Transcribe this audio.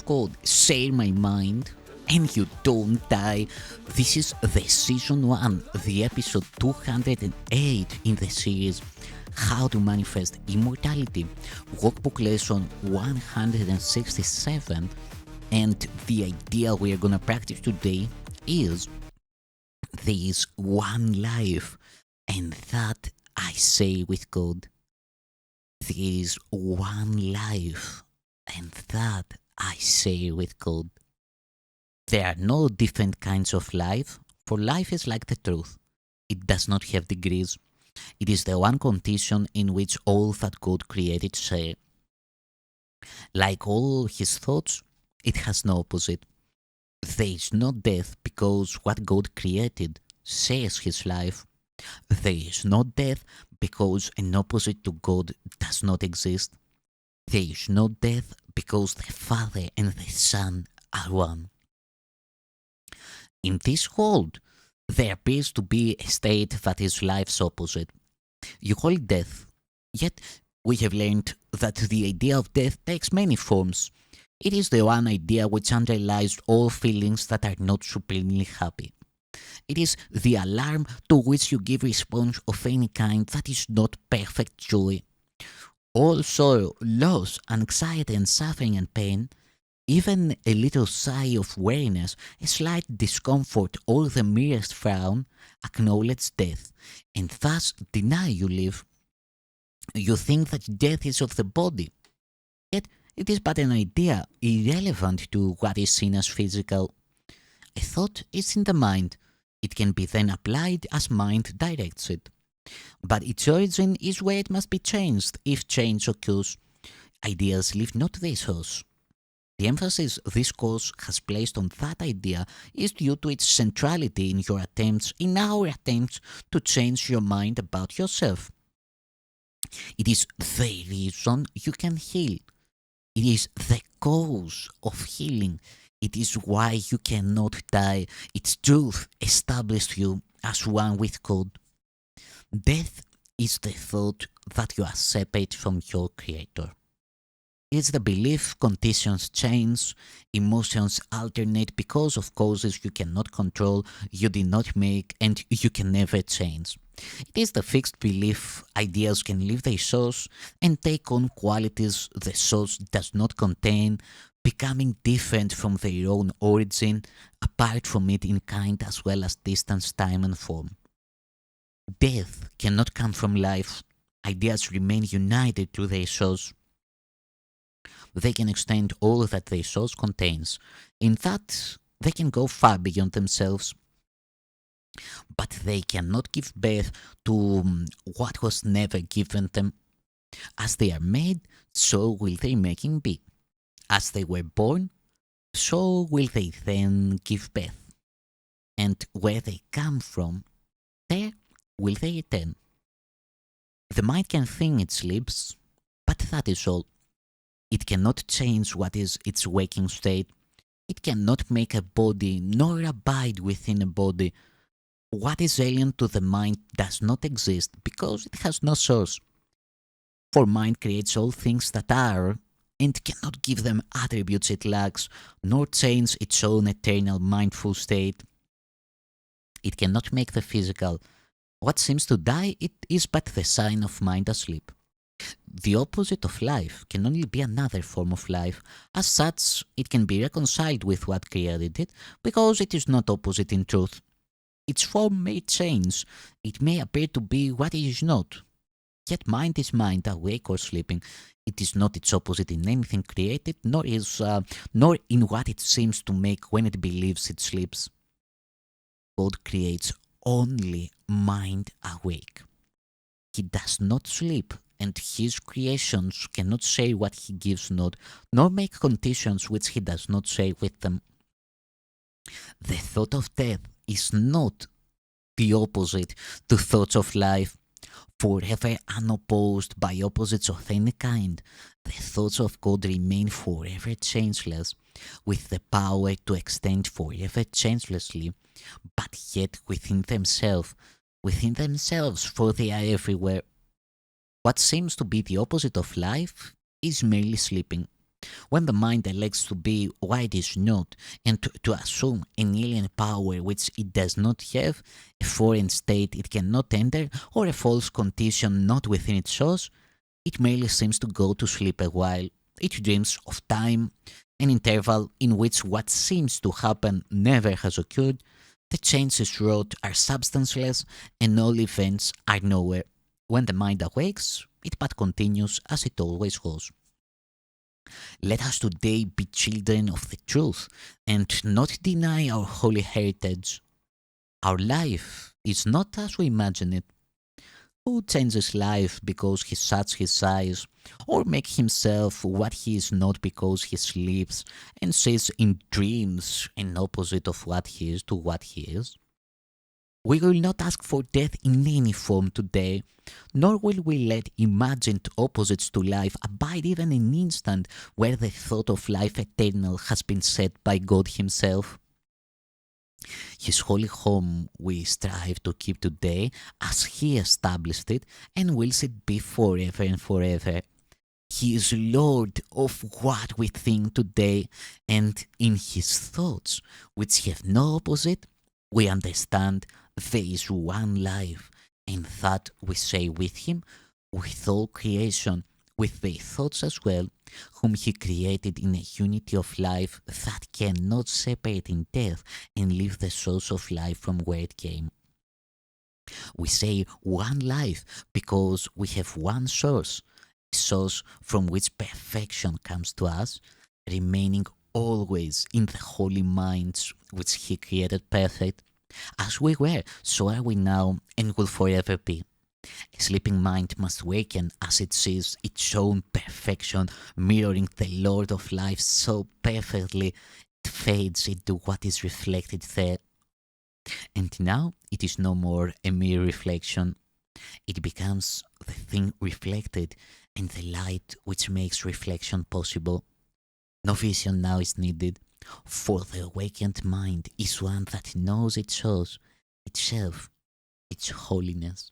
called Share My Mind and You Don't Die. This is the season 1, the episode 208 in the series How to Manifest Immortality, workbook lesson 167. And the idea we are gonna practice today is there is one life, and that I say with God. There is one life, and that I say with God. There are no different kinds of life, for life is like the truth. It does not have degrees. It is the one condition in which all that God created share. Like all his thoughts, it has no opposite. There is no death because what God created shares his life. There is no death because an opposite to God does not exist. There is no death because the Father and the Son are one. In this world, there appears to be a state that is life's opposite. You call it death, yet we have learned that the idea of death takes many forms. It is the one idea which underlies all feelings that are not supremely happy. It is the alarm to which you give response of any kind that is not perfect joy. All sorrow, loss, anxiety and suffering and pain, even a little sigh of weariness, a slight discomfort, or the merest frown, acknowledge death, and thus deny you live. You think that death is of the body, yet it is but an idea, irrelevant to what is seen as physical. A thought is in the mind. It can be then applied as mind directs it. But its origin is where it must be changed if change occurs. Ideas leave not their source. The emphasis this course has placed on that idea is due to its centrality in our attempts to change your mind about yourself. It is the reason you can heal. It is the cause of healing. It is why you cannot die. Its truth established you as one with God. Death is the thought that you are separate from your Creator. It is the belief conditions change, emotions alternate because of causes you cannot control, you did not make, and you can never change. It is the fixed belief ideas can leave their source and take on qualities the source does not contain, becoming different from their own origin, apart from it in kind as well as distance, time and form. Death cannot come from life. Ideas remain united to their source. They can extend all that their source contains. In that, they can go far beyond themselves. But they cannot give birth to what was never given them. As they are made, so will their making be. As they were born, so will they then give birth. And where they come from, there will they return. The mind can think it sleeps, but that is all. It cannot change what is its waking state. It cannot make a body nor abide within a body. What is alien to the mind does not exist because it has no source. For mind creates all things that are and cannot give them attributes it lacks, nor change its own eternal mindful state. It cannot make the physical. What seems to die, it is but the sign of mind asleep. The opposite of life can only be another form of life. As such, it can be reconciled with what created it because it is not opposite in truth. Its form may change. It may appear to be what it is not. Yet mind is mind, awake or sleeping. It is not its opposite in anything created, nor in what it seems to make when it believes it sleeps. God creates only mind awake. He does not sleep, and his creations cannot say what he gives not, nor make conditions which he does not say with them. The thought of death is not the opposite to thoughts of life. Forever unopposed by opposites of any kind, the thoughts of God remain forever changeless, with the power to extend forever changelessly, but yet within themselves, for they are everywhere. What seems to be the opposite of life is merely sleeping. When the mind elects to be what it is not and to assume an alien power which it does not have, a foreign state it cannot enter, or a false condition not within its source, it merely seems to go to sleep a while. It dreams of time, an interval in which what seems to happen never has occurred. The changes wrought are substanceless, and all events are nowhere. When the mind awakes, it but continues as it always was. Let us today be children of the truth and not deny our holy heritage. Our life is not as we imagine it. Who changes life because he shuts his eyes, or makes himself what he is not because he sleeps and sees in dreams an opposite of what he is to what he is? We will not ask for death in any form today, nor will we let imagined opposites to life abide even an instant where the thought of life eternal has been set by God Himself. His holy home we strive to keep today as He established it and wills it be forever and forever. He is Lord of what we think today, and in His thoughts, which have no opposite, we understand there is one life, and that we say with Him, with all creation, with their thoughts as well, whom He created in a unity of life that cannot separate in death and leave the source of life from where it came. We say one life because we have one source, a source from which perfection comes to us, remaining always in the holy minds which He created perfect. As we were, so are we now and will forever be. A sleeping mind must waken as it sees its own perfection mirroring the Lord of life so perfectly it fades into what is reflected there. And now it is no more a mere reflection. It becomes the thing reflected and the light which makes reflection possible. No vision now is needed, for the awakened mind is one that knows its source, itself, its holiness.